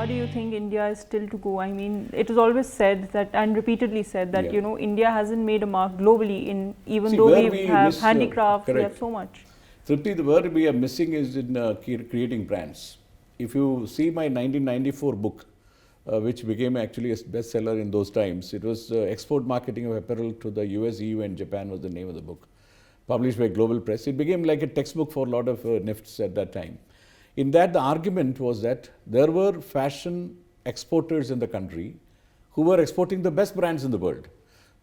do you think India is still to go? I mean, it is always said that, and repeatedly said that, you know, India hasn't made a mark globally in, even though we have handicrafts, we have so much. Tripti, the word we are missing is in creating brands. If you see my 1994 book, which became actually a bestseller in those times, it was Export Marketing of Apparel to the US, EU and Japan was the name of the book, published by Global Press. It became like a textbook for a lot of NIFTs at that time. In that, the argument was that there were fashion exporters in the country who were exporting the best brands in the world,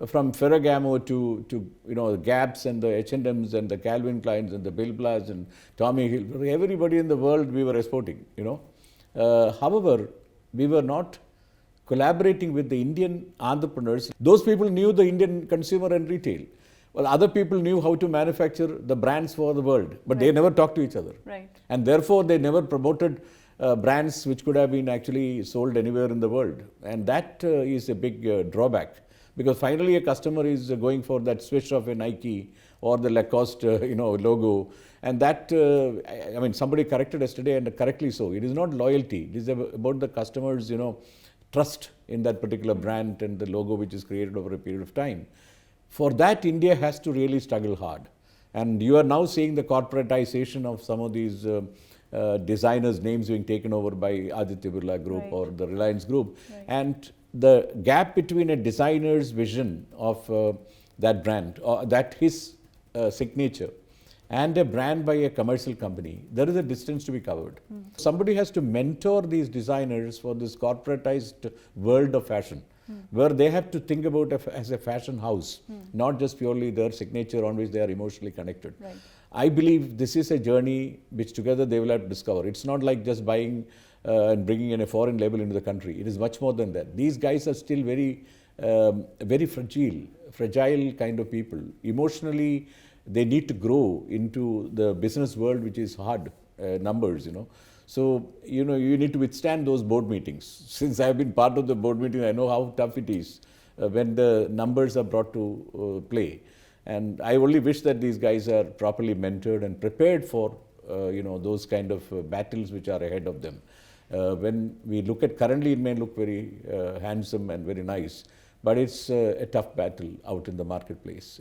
from Ferragamo to you know, the Gaps and the H&Ms and the Calvin Kleins and the Bilblas and Tommy Hilfiger. Everybody in the world we were exporting, you know. However, we were not collaborating with the Indian entrepreneurs. Those people knew the Indian consumer and retail. Well, other people knew how to manufacture the brands for the world, but they never talked to each other. Right. And therefore, they never promoted brands which could have been actually sold anywhere in the world. And that is a big drawback, because finally a customer is going for that switch of a Nike or the Lacoste you know, logo. And that, I mean, somebody corrected yesterday, and correctly so. It is not loyalty. It is about the customer's, you know, trust in that particular brand and the logo which is created over a period of time. For that, India has to really struggle hard. And you are now seeing the corporatization of some of these designers' names being taken over by Aditya Birla Group or the Reliance Group. And the gap between a designer's vision of that brand, or that his signature, and a brand by a commercial company, there is a distance to be covered. Somebody has to mentor these designers for this corporatized world of fashion, where they have to think about as a fashion house, not just purely their signature on which they are emotionally connected. Right. I believe this is a journey which together they will have to discover. It's not like just buying and bringing in a foreign label into the country. It is much more than that. These guys are still very fragile kind of people. Emotionally, they need to grow into the business world, which is hard numbers, you know. So, you know, you need to withstand those board meetings. Since I have been part of the board meeting, I know how tough it is when the numbers are brought to play. And I only wish that these guys are properly mentored and prepared for, you know, those kind of battles which are ahead of them. When we look at currently, it may look very handsome and very nice, but it's a tough battle out in the marketplace.